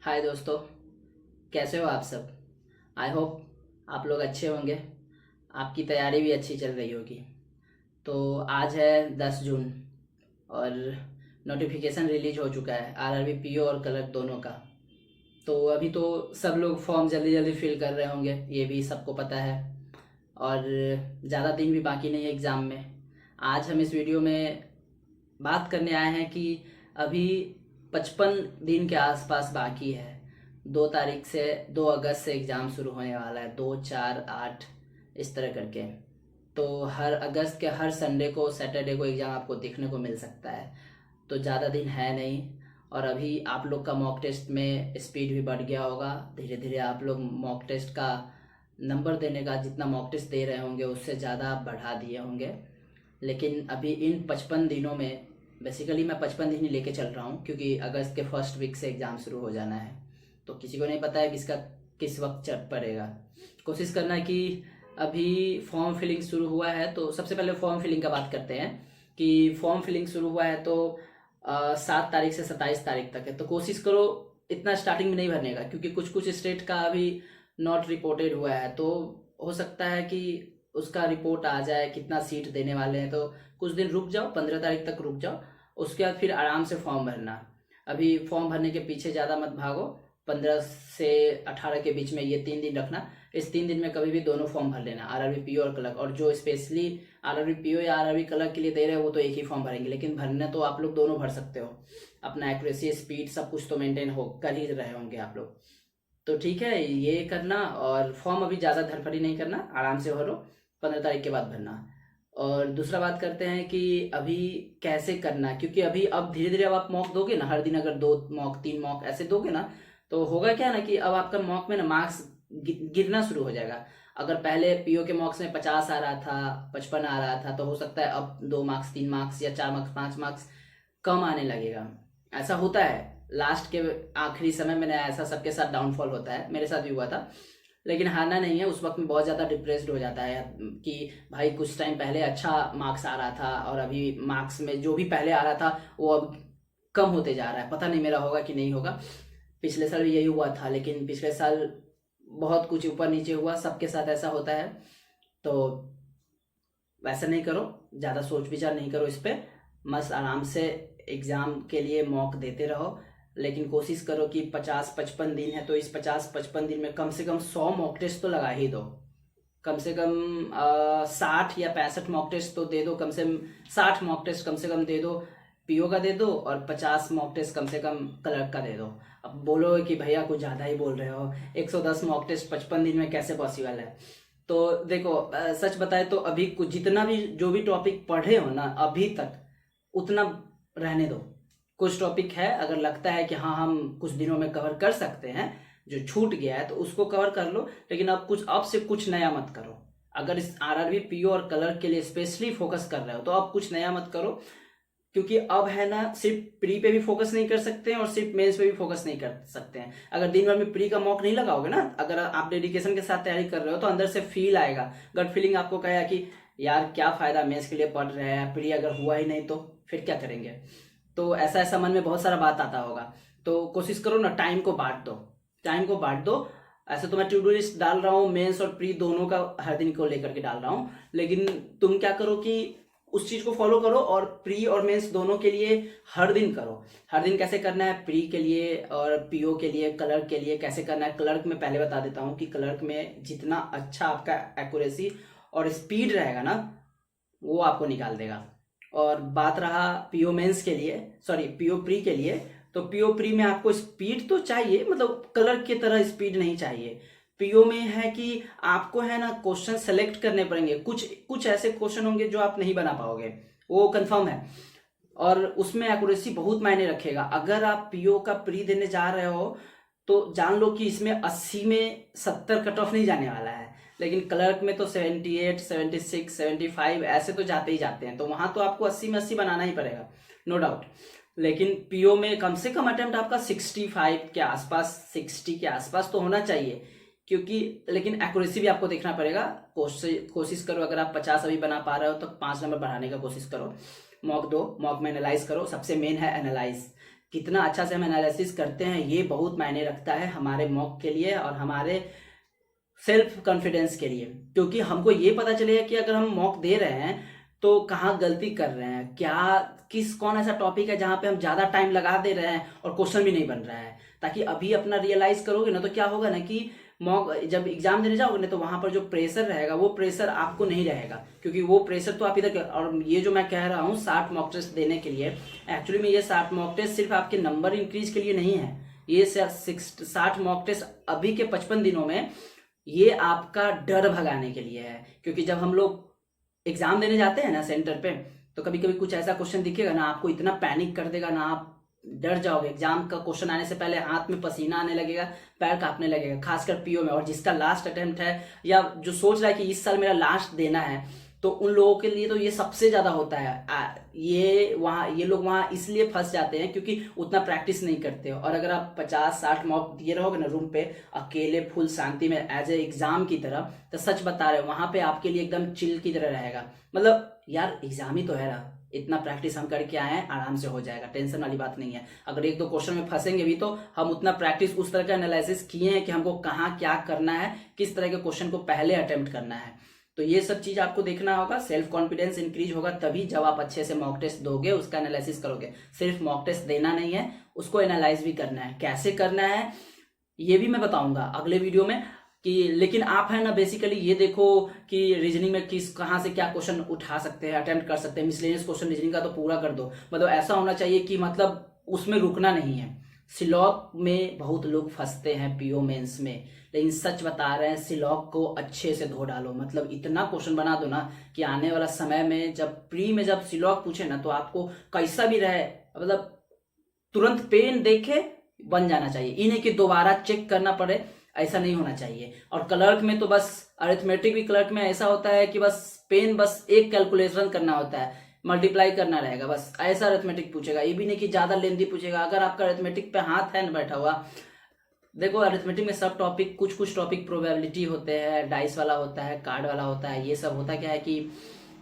हाय दोस्तों, कैसे हो आप सब। आई होप आप लोग अच्छे होंगे। आपकी तैयारी भी अच्छी चल रही होगी। तो आज है 10 जून और नोटिफिकेशन रिलीज हो चुका है आरआरबी पीओ और कलर दोनों का। तो अभी तो सब लोग फॉर्म जल्दी जल्दी फिल कर रहे होंगे, ये भी सबको पता है। और ज़्यादा दिन भी बाकी नहीं है एग्ज़ाम में। आज हम इस वीडियो में बात करने आए हैं कि अभी 55 दिन के आसपास बाकी है। 2 तारीख से 2 अगस्त से एग्ज़ाम शुरू होने वाला है, 2, 4, 8 इस तरह करके। तो हर अगस्त के हर संडे को, सैटरडे को एग्ज़ाम आपको देखने को मिल सकता है। तो ज़्यादा दिन है नहीं। और अभी आप लोग का मॉक टेस्ट में स्पीड भी बढ़ गया होगा। धीरे धीरे आप लोग मॉक टेस्ट का नंबर देने का, जितना मॉक टेस्ट दे रहे होंगे उससे ज़्यादा आप बढ़ा दिए होंगे। लेकिन अभी इन 55 दिनों में, बेसिकली मैं 55 दिन ही लेके चल रहा हूँ क्योंकि अगस्त के फर्स्ट वीक से एग्ज़ाम शुरू हो जाना है। तो किसी को नहीं पता है कि इसका किस वक्त चढ़ पड़ेगा। कोशिश करना कि अभी फॉर्म फिलिंग शुरू हुआ है, तो सबसे पहले फॉर्म फिलिंग का बात करते हैं कि फॉर्म फिलिंग शुरू हुआ है तो 7 तारीख से 27 तारीख तक है। तो कोशिश करो इतना स्टार्टिंग में नहीं भरने का, क्योंकि कुछ कुछ स्टेट का अभी नॉट रिपोर्टेड हुआ है। तो हो सकता है कि उसका रिपोर्ट आ जाए कितना सीट देने वाले हैं। तो कुछ दिन रुक जाओ, 15 तारीख तक रुक जाओ, उसके बाद फिर आराम से फॉर्म भरना। अभी फॉर्म भरने के पीछे ज़्यादा मत भागो। 15 से 18 के बीच में ये 3 दिन रखना। इस 3 दिन में कभी भी दोनों फॉर्म भर लेना, आरआरबी पीओ और क्लर्क। और जो स्पेशली आरआरबी पीओ या आरआरबी क्लर्क के लिए दे रहे हो वो तो एक ही फॉर्म भरेंगे, लेकिन भरना तो आप लोग दोनों भर सकते हो। अपना एक्यूरेसी, स्पीड सब कुछ तो मेंटेन हो कर ही रहे होंगे आप लोग। तो ठीक है, ये करना। और फॉर्म अभी ज़्यादा धड़फड़ी नहीं करना, आराम से भरो, 15 तारीख के बाद भरना। और दूसरा बात करते हैं कि अभी कैसे करना, क्योंकि अभी अब धीरे धीरे अब आप मॉक दोगे ना, हर दिन अगर 2 मॉक 3 मॉक ऐसे दोगे ना, तो होगा क्या ना कि अब आपका मॉक में ना मार्क्स गिरना शुरू हो जाएगा। अगर पहले पीओ के मॉक्स में 50 आ रहा था, 55 आ रहा था, तो हो सकता है अब 2 मार्क्स 3 मार्क्स या 4 मार्क्स 5 मार्क्स कम आने लगेगा। ऐसा होता है लास्ट के आखिरी समय में ना, ऐसा सबके साथ डाउनफॉल होता है, मेरे साथ भी हुआ था। लेकिन हारना नहीं है, उस वक्त में बहुत ज़्यादा डिप्रेस्ड हो जाता है कि भाई कुछ टाइम पहले अच्छा मार्क्स आ रहा था और अभी मार्क्स में जो भी पहले आ रहा था वो अब कम होते जा रहा है। पता नहीं मेरा होगा कि नहीं होगा। पिछले साल भी यही हुआ था, लेकिन पिछले साल बहुत कुछ ऊपर नीचे हुआ, सबके साथ ऐसा होता है। तो वैसा नहीं करो, ज़्यादा सोच विचार नहीं करो इस पर। बस आराम से एग्ज़ाम के लिए मॉक देते रहो। लेकिन कोशिश करो कि 50-55 दिन है, तो इस 50-55 दिन में कम से कम 100 मॉक टेस्ट तो लगा ही दो। कम से कम 60 या 65 मॉक टेस्ट तो दे दो, कम से कम 60 मॉक टेस्ट कम से कम दे दो पीओ का दे दो, और 50 मॉक टेस्ट कम से कम क्लर्क का दे दो। अब बोलो कि भैया कुछ ज़्यादा ही बोल रहे हो, 110 मॉक टेस्ट 55 दिन में कैसे पॉसिबल है। तो देखो, सच बताए तो अभी कुछ जितना भी जो भी टॉपिक पढ़े हो ना अभी तक, उतना रहने दो। कुछ टॉपिक है अगर लगता है कि हाँ हम कुछ दिनों में कवर कर सकते हैं, जो छूट गया है तो उसको कवर कर लो। लेकिन अब से कुछ नया मत करो। अगर इस आरआरबी पीओ और कलर के लिए स्पेशली फोकस कर रहे हो तो अब कुछ नया मत करो। क्योंकि अब है ना, सिर्फ प्री पे भी फोकस नहीं कर सकते हैं और सिर्फ मेंस पे भी फोकस नहीं कर सकते हैं। अगर दिन भर में प्री का मॉक नहीं लगाओगे ना, अगर आप डेडिकेशन के साथ तैयारी कर रहे हो तो अंदर से फील आएगा, गट फीलिंग आपको कहेगा कि यार क्या फायदा, मेंस के लिए पढ़ रहे हैं, प्री अगर हुआ ही नहीं तो फिर क्या करेंगे। तो ऐसा ऐसा मन में बहुत सारा बात आता होगा। तो कोशिश करो ना, टाइम को बांट दो, टाइम को बांट दो। ऐसे तो मैं टू डू लिस्ट डाल रहा हूँ मेंस और प्री दोनों का, हर दिन को लेकर के डाल रहा हूँ। लेकिन तुम क्या करो कि उस चीज को फॉलो करो और प्री और मेंस दोनों के लिए हर दिन करो। हर दिन कैसे करना है, प्री के लिए और पीओ के लिए, क्लर्क के लिए कैसे करना है। क्लर्क में पहले बता देता हूँ कि क्लर्क में जितना अच्छा आपका एक्यूरेसी और स्पीड रहेगा ना, वो आपको निकाल देगा। और बात रहा पीओ मेंस के लिए, सॉरी पीओ प्री के लिए, तो पीओ प्री में आपको स्पीड तो चाहिए, मतलब क्लर्क की तरह स्पीड नहीं चाहिए। पीओ में है कि आपको है ना क्वेश्चन सेलेक्ट करने पड़ेंगे, कुछ कुछ ऐसे क्वेश्चन होंगे जो आप नहीं बना पाओगे, वो कंफर्म है। और उसमें एक्यूरेसी बहुत मायने रखेगा। अगर आप पीओ का प्री देने जा रहे हो तो जान लो कि इसमें 80 में 70 कट ऑफ नहीं जाने वाला है। लेकिन क्लर्क में तो 78, 76, 75 ऐसे तो जाते ही जाते हैं, तो वहां तो आपको 80 में 80 बनाना ही पड़ेगा, नो डाउट। लेकिन पीओ में कम से कम अटेम्प्ट आपका 65 के आसपास, 60 के आसपास तो होना चाहिए। क्योंकि लेकिन एक्यूरेसी भी आपको देखना पड़ेगा। कोशिश करो, अगर आप 50 अभी बना पा रहे हो तो 5 नंबर बढ़ाने का कोशिश करो। मॉक दो, मॉक में एनालाइज करो, सबसे मेन है एनालाइज। कितना अच्छा से हम एनालिसिस करते हैं ये बहुत मायने रखता है हमारे मॉक के लिए और हमारे सेल्फ कॉन्फिडेंस के लिए। क्योंकि हमको ये पता चलेगा कि अगर हम मॉक दे रहे हैं तो कहाँ गलती कर रहे हैं, क्या कौन ऐसा टॉपिक है जहाँ पे हम ज़्यादा टाइम लगा दे रहे हैं और क्वेश्चन भी नहीं बन रहा है। ताकि अभी अपना रियलाइज करोगे ना तो क्या होगा ना कि मॉक जब एग्जाम देने जाओगे ना तो वहां पर जो प्रेशर रहेगा वो प्रेशर आपको नहीं रहेगा, क्योंकि वो प्रेशर तो आप इधर और ये जो मैं कह रहा हूँ 60 मॉक टेस्ट देने के लिए, एक्चुअली में ये 60 मॉक टेस्ट सिर्फ आपके नंबर इंक्रीज के लिए नहीं है। ये 60 मॉक टेस्ट अभी के 55 दिनों में ये आपका डर भगाने के लिए है। क्योंकि जब हम लोग एग्जाम देने जाते हैं ना सेंटर पे, तो कभी कभी कुछ ऐसा क्वेश्चन दिखेगा ना आपको इतना पैनिक कर देगा ना, आप डर जाओगे। एग्जाम का क्वेश्चन आने से पहले हाथ में पसीना आने लगेगा, पैर कांपने लगेगा, खासकर पीओ में। और जिसका लास्ट अटेम्प्ट है या जो सोच रहा है कि इस साल मेरा लास्ट देना है, तो उन लोगों के लिए तो ये सबसे ज्यादा होता है। ये लोग वहां इसलिए फंस जाते हैं क्योंकि उतना प्रैक्टिस नहीं करते। और अगर आप 50-60 मॉक दिए रहोगे ना रूम पे अकेले फुल शांति में एज ए एग्जाम की तरह, तो सच बता रहे वहां पे आपके लिए एकदम चिल की तरह रहेगा। मतलब यार एग्जाम ही तो है ना, इतना प्रैक्टिस हम करके आए हैं, आराम से हो जाएगा, टेंशन वाली बात नहीं है। अगर एक दो क्वेश्चन में फंसेंगे भी तो हम उतना प्रैक्टिस उस तरह का एनालिसिस किए हैं कि हमको कहाँ क्या करना है, किस तरह के क्वेश्चन को पहले अटेम्प्ट करना है। तो ये सब चीज आपको देखना होगा। सेल्फ कॉन्फिडेंस इंक्रीज होगा तभी जब आप अच्छे से मॉक टेस्ट दोगे, उसका एनालिसिस करोगे। सिर्फ मॉक टेस्ट देना नहीं है, उसको एनालाइज भी करना है। कैसे करना है ये भी मैं बताऊंगा अगले वीडियो में कि लेकिन आप है ना बेसिकली ये देखो कि रीजनिंग में कहाँ से क्या क्वेश्चन उठा सकते हैं, अटेम्प्ट कर सकते हैं। मिसलेनियस क्वेश्चन रीजनिंग का तो पूरा कर दो। मतलब ऐसा होना चाहिए कि मतलब उसमें रुकना नहीं है। सिलॉक में बहुत लोग फंसते हैं पीओ मेंस में, लेकिन सच बता रहे हैं सिलॉक को अच्छे से धो डालो। मतलब इतना क्वेश्चन बना दो ना कि आने वाला समय में जब प्री में जब सिलॉक पूछे ना तो आपको कैसा भी रहे मतलब तुरंत पेन देखे बन जाना चाहिए। इन्हें कि दोबारा चेक करना पड़े, ऐसा नहीं होना चाहिए। और क्लर्क में तो बस अरिथमेटिक भी क्लर्क में ऐसा होता है कि बस पेन बस एक कैलकुलेशन करना होता है, मल्टीप्लाई करना रहेगा बस, ऐसा अरिथमेटिक पूछेगा। ये भी नहीं कि ज्यादा लेंथी पूछेगा। अगर आपका अरिथमेटिक पे हाथ है ना बैठा हुआ, देखो अरिथमेटिक में सब टॉपिक कुछ टॉपिक प्रोबेबिलिटी होते हैं, डाइस वाला होता है, कार्ड वाला होता है। ये सब होता क्या है कि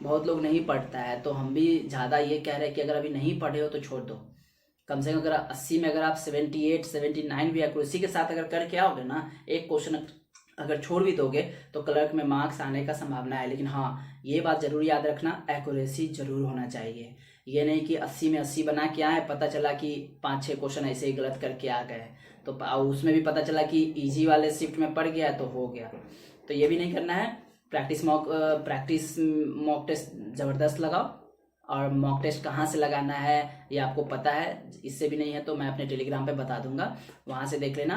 बहुत लोग नहीं पढ़ता है, तो हम भी ज्यादा ये कह रहे हैं कि अगर अभी नहीं पढ़े हो तो छोड़ दो। कम से कम अगर 80 में अगर आप 78-79 भी एक्यूरेसी के साथ अगर करके आओगे ना, एक क्वेश्चन अगर छोड़ भी दोगे तो क्लर्क में मार्क्स आने का संभावना है। लेकिन हाँ ये बात जरूर याद रखना, एक्यूरेसी जरूर होना चाहिए। ये नहीं कि 80 में 80 बना के आए, पता चला कि 5-6 क्वेश्चन ऐसे ही गलत करके आ गए, तो उसमें भी पता चला कि इजी वाले शिफ्ट में पड़ गया तो हो गया। तो ये भी नहीं करना है। प्रैक्टिस मॉक टेस्ट जबरदस्त लगाओ। और मॉक टेस्ट कहाँ से लगाना है ये आपको पता है, इससे भी नहीं है तो मैं अपने टेलीग्राम पे बता दूंगा, वहाँ से देख लेना।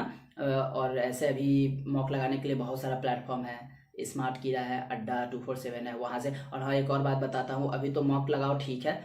और ऐसे अभी मॉक लगाने के लिए बहुत सारा प्लेटफॉर्म है, स्मार्ट कीड़ा है, अड्डा 247 है, वहाँ से। और हाँ एक और बात बताता हूँ, अभी तो मॉक लगाओ ठीक है,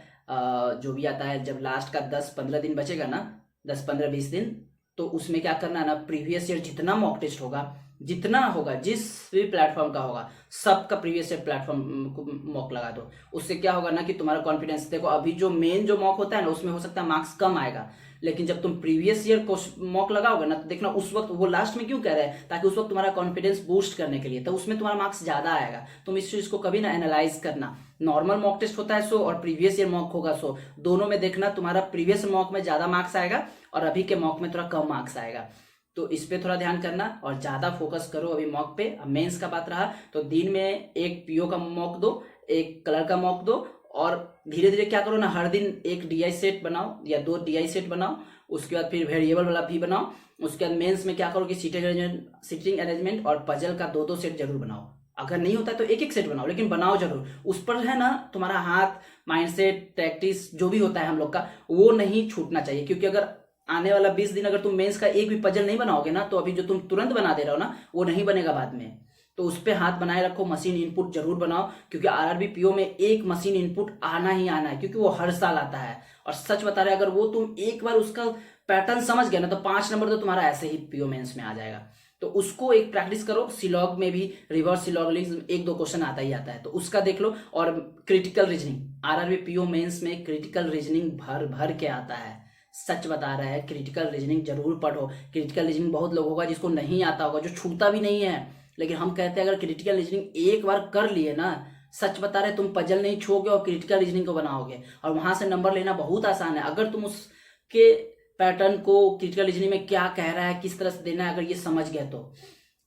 जो भी आता है जब लास्ट का 10-15 दिन बचेगा ना, 10-15-20 दिन, तो उसमें क्या करना है ना, प्रीवियस ईयर जितना मॉक टेस्ट होगा, जितना होगा जिस भी प्लेटफॉर्म का होगा, सबका प्रीवियस ईयर प्लेटफॉर्म को मॉक लगा दो। उससे क्या होगा ना कि तुम्हारा कॉन्फिडेंस, देखो अभी जो मेन जो मॉक होता है ना उसमें हो सकता है मार्क्स कम आएगा, लेकिन जब तुम प्रीवियस ईयर को मॉक लगाओगे ना तो देखना उस वक्त वो लास्ट में क्यों कह रहे हैं, ताकि उस वक्त तुम्हारा कॉन्फिडेंस बूस्ट करने के लिए, तो उसमें तुम्हारा मार्क्स ज्यादा आएगा। तुम इस चीज को कभी ना एनालाइज करना। नॉर्मल मॉक टेस्ट होता है 100 और प्रीवियस ईयर मॉक होगा 100, दोनों में देखना तुम्हारा प्रीवियस मॉक में ज्यादा मार्क्स आएगा और अभी के मॉक में थोड़ा कम मार्क्स आएगा। तो इस पे थोड़ा ध्यान करना और ज्यादा फोकस करो अभी मॉक पे। अब मेंस का बात रहा तो दिन में एक पीओ का मॉक दो, एक कलर का मॉक दो, और धीरे धीरे क्या करो ना, हर दिन एक डीआई सेट बनाओ या 2 डीआई सेट बनाओ, उसके बाद फिर वेरिएबल वाला भी बनाओ। उसके बाद मेंस में क्या करो कि सीटिंग अरेंजमेंट और पजल का 2-2 सेट जरूर बनाओ। अगर नहीं होता है तो एक एक सेट बनाओ, लेकिन बनाओ जरूर। उस पर है ना तुम्हारा हाथ, माइंडसेट, प्रैक्टिस जो भी होता है हम लोग का, वो नहीं छूटना चाहिए। क्योंकि अगर आने वाला 20 दिन अगर तुम मेंस का एक भी पजल नहीं बनाओगे ना, तो अभी जो तुम तुरंत बना दे रहे हो ना वो नहीं बनेगा बाद में। तो उस पर हाथ बनाए रखो, मशीन इनपुट जरूर बनाओ, क्योंकि आरआरबी पीओ में एक मशीन इनपुट आना ही आना है, क्योंकि वो हर साल आता है। और सच बता रहे अगर वो तुम एक बार उसका पैटर्न समझ गए ना तो 5 नंबर तो तुम्हारा ऐसे ही पीओ मेंस में आ जाएगा। तो उसको एक प्रैक्टिस करो। सिलॉग में भी रिवर्स सिलॉगिज्म 1-2 क्वेश्चन आता ही आता है, तो उसका देख लो। और critical reasoning, RRB PO mains में क्रिटिकल रीजनिंग भर भर के आता है। सच बता रहा है, क्रिटिकल रीजनिंग जरूर पढ़ो। क्रिटिकल रीजनिंग बहुत लोग होगा जिसको नहीं आता होगा, जो छूता भी नहीं है, लेकिन हम कहते हैं अगर क्रिटिकल रीजनिंग एक बार कर लिए ना, सच बता रहे तुम पजल नहीं छोड़ोगे और क्रिटिकल रीजनिंग को बनाओगे, और वहां से नंबर लेना बहुत आसान है। अगर तुम उसके पैटर्न को क्रिटिकल रीजनिंग में क्या कह रहा है, किस तरह से देना है, अगर ये समझ गए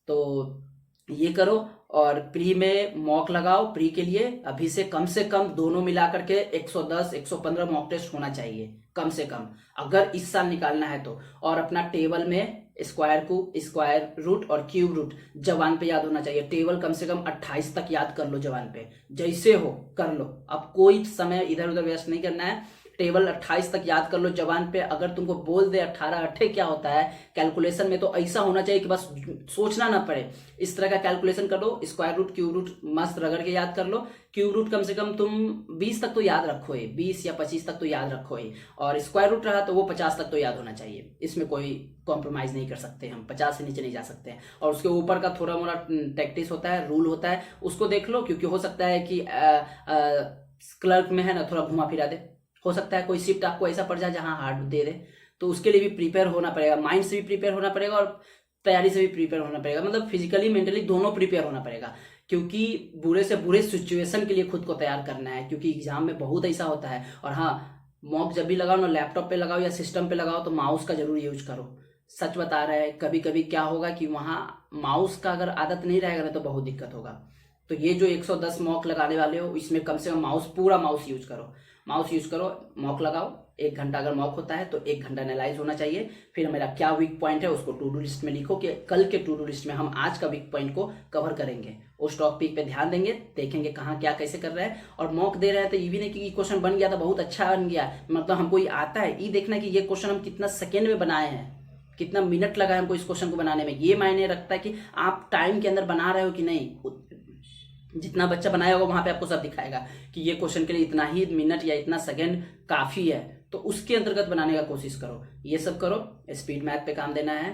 तो ये करो। और प्री में मॉक लगाओ। प्री के लिए अभी से कम दोनों मिला करके 110 115 मॉक टेस्ट होना चाहिए कम से कम, अगर इस साल निकालना है तो। और अपना टेबल में स्क्वायर रूट और क्यूब रूट जबान पे याद होना चाहिए। टेबल कम से कम 28 तक याद कर लो जबान पे, जैसे हो कर लो। अब कोई समय इधर उधर वेस्ट नहीं करना है। टेबल 28 तक याद कर लो जबान पे। अगर तुमको बोल दे 18 अट्ठे क्या होता है कैलकुलेशन में, तो ऐसा होना चाहिए कि बस सोचना ना पड़े। इस तरह का कैलकुलेशन कर लो। स्क्वायर रूट क्यूब रूट मस्त रगड़ के याद कर लो। क्यूब रूट कम से कम तुम 20 तक तो याद रखो ही, 20 या 25 तक तो याद रखो ही। और स्क्वायर रूट रहा तो वो 50 तक तो याद होना चाहिए। इसमें कोई कॉम्प्रोमाइज नहीं कर सकते हम, 50 से नीचे नहीं जा सकते हैं। और उसके ऊपर का थोड़ा मोड़ा टैक्टिस होता है, रूल होता है, उसको देख लो। क्योंकि हो सकता है कि क्लर्क में है ना थोड़ा घुमा फिरा दे, हो सकता है कोई शिफ्ट आपको ऐसा पड़ जाए जहां हार्ड दे दे, तो उसके लिए भी प्रिपेयर होना पड़ेगा। माइंड से भी प्रिपेयर होना पड़ेगा और तैयारी से भी प्रिपेयर होना पड़ेगा, मतलब फिजिकली मेंटली दोनों प्रिपेयर होना पड़ेगा। क्योंकि बुरे से बुरे सिचुएशन के लिए खुद को तैयार करना है, क्योंकि एग्जाम में बहुत ऐसा होता है। और हाँ, मॉक जब भी लगाओ ना, लैपटॉप पे लगाओ या सिस्टम पे लगाओ तो माउस का जरूर यूज करो। सच बता रहे हैं, कभी कभी क्या होगा कि वहाँ माउस का अगर आदत नहीं रहेगा ना तो बहुत दिक्कत होगा। तो ये जो 110 मॉक लगाने वाले हो, इसमें कम से कम पूरा माउस यूज करो। माउस यूज करो, मॉक लगाओ। 1 घंटा अगर मॉक होता है तो 1 घंटा एनालाइज होना चाहिए। फिर मेरा क्या वीक पॉइंट है उसको टू डू लिस्ट में लिखो कि कल के टू डू लिस्ट में हम आज का वीक पॉइंट को कवर करेंगे। उस टॉपिक पे ध्यान देंगे, देखेंगे कहाँ क्या कैसे कर रहे हैं। और मॉक दे रहे हैं तो ये भी नहीं कि क्वेश्चन बन गया था बहुत अच्छा बन गया, मतलब हमको ये आता है, ये देखना कि ये क्वेश्चन हम कितना सेकेंड में बनाए हैं, कितना मिनट लगा है हमको इस क्वेश्चन को बनाने में। ये मायने रखता है कि आप टाइम के अंदर बना रहे हो कि नहीं। जितना बच्चा बनाया होगा वहां पे आपको सब दिखाएगा कि ये क्वेश्चन के लिए इतना ही मिनट या इतना सेकंड काफी है, तो उसके अंतर्गत बनाने का कोशिश करो। ये सब करो। स्पीड मैथ पे काम देना है,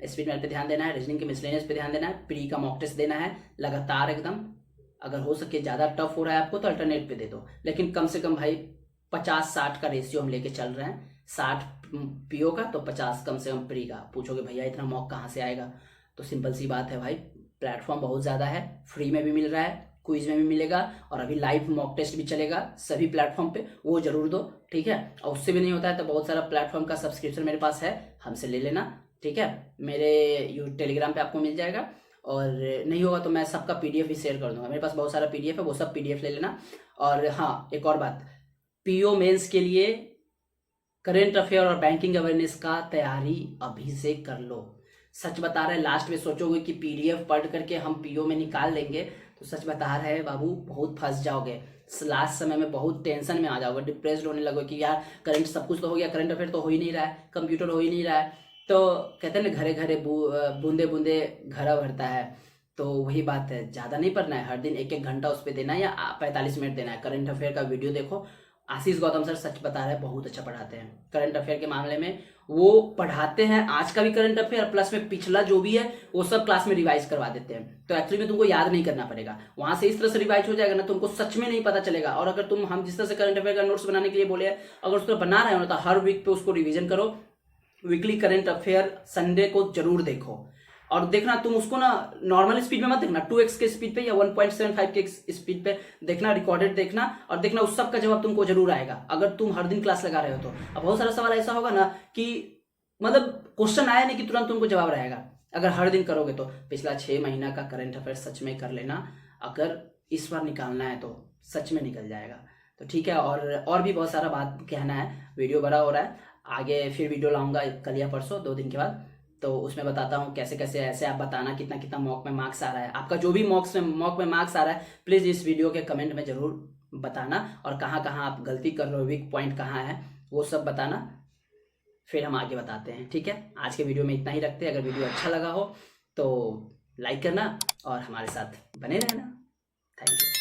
स्पीड मैथ पे ध्यान देना है, रीजनिंग के मिसलेनियस पे ध्यान देना है, प्री का मॉक टेस्ट देना है लगातार एकदम। अगर हो सके ज्यादा टफ हो रहा है आपको तो अल्टरनेट पे दे दो, लेकिन कम से कम भाई 50-60 का रेशियो हम लेके चल रहे हैं। 60 पीओ का तो 50 कम से कम प्री का। पूछोगे भैया इतना मॉक कहाँ से आएगा, तो सिंपल सी बात है भाई, प्लेटफॉर्म बहुत ज़्यादा है, फ्री में भी मिल रहा है, क्विज में भी मिलेगा, और अभी लाइव मॉक टेस्ट भी चलेगा सभी प्लेटफॉर्म पे, वो जरूर दो, ठीक है। और उससे भी नहीं होता है तो बहुत सारा प्लेटफॉर्म का सब्सक्रिप्शन मेरे पास है, हमसे ले लेना, ठीक है। मेरे टेलीग्राम पे आपको मिल जाएगा, और नहीं होगा तो मैं सबका पीडीएफ भी शेयर कर दूंगा। मेरे पास बहुत सारा पीडीएफ है, वो सब पीडीएफ ले लेना। और हाँ, एक और बात, पीओ मेंस के लिए करेंट अफेयर और बैंकिंग अवेयरनेस का तैयारी अभी से कर लो। सच बता रहे, लास्ट में सोचोगे कि पीडीएफ पढ़ करके हम पीओ में निकाल लेंगे, तो सच बता रहे हैं बाबू, बहुत फंस जाओगे। लास्ट समय में बहुत टेंशन में आ जाओगे, डिप्रेस्ड होने लगोगे कि यार करंट सब कुछ तो हो गया, करंट अफेयर तो हो ही नहीं रहा है, कंप्यूटर हो ही नहीं रहा है। तो कहते हैं ना, घरे घरे बूंदे बूंदे घड़ा भरता है। तो वही बात है, ज़्यादा नहीं पढ़ना है, हर दिन 1-1 घंटा उस पर देना है या 45 मिनट देना है। करंट अफेयर का वीडियो देखो, आशीष गौतम सर सच बता रहे हैं, बहुत अच्छा पढ़ाते हैं करंट अफेयर के मामले में। वो पढ़ाते हैं आज का भी करंट अफेयर, प्लस में पिछला जो भी है वो सब क्लास में रिवाइज करवा देते हैं। तो एक्चुअली में तुमको याद नहीं करना पड़ेगा, वहां से इस तरह से रिवाइज हो जाएगा ना, तुमको सच में नहीं पता चलेगा। और अगर तुम हम जिस तरह से करंट अफेयर का नोट्स बनाने के लिए बोले, अगर उस तरह बना रहे हो ना, तो हर वीक पे उसको रिविजन करो। वीकली करंट अफेयर संडे को जरूर देखो, और देखना तुम उसको ना नॉर्मल स्पीड में मत देखना, 2x के स्पीड पे या 1.75 के स्पीड पे देखना, रिकॉर्डेड देखना, और देखना उस सब का जवाब तुमको जरूर आएगा अगर तुम हर दिन क्लास लगा रहे हो तो। अब बहुत सारा सवाल ऐसा होगा ना कि मतलब क्वेश्चन आया नहीं कि तुरंत तुमको जवाब रहेगा, अगर हर दिन करोगे तो। पिछला 6 महीना का करंट अफेयर सच में कर लेना, अगर इस बार निकालना है तो सच में निकल जाएगा। तो ठीक है, और भी बहुत सारा बात कहना है, वीडियो बड़ा हो रहा है, आगे फिर वीडियो लाऊंगा कल या परसों 2 दिन के बाद, तो उसमें बताता हूँ कैसे कैसे। ऐसे आप बताना कितना कितना मॉक में मार्क्स आ रहा है आपका, जो भी मॉक में मार्क्स आ रहा है प्लीज़ इस वीडियो के कमेंट में जरूर बताना, और कहाँ कहाँ आप गलती कर रहे हो, वीक पॉइंट कहाँ है वो सब बताना, फिर हम आगे बताते हैं, ठीक है। आज के वीडियो में इतना ही रखते हैं। अगर वीडियो अच्छा लगा हो तो लाइक करना और हमारे साथ बने रहना। Thank you.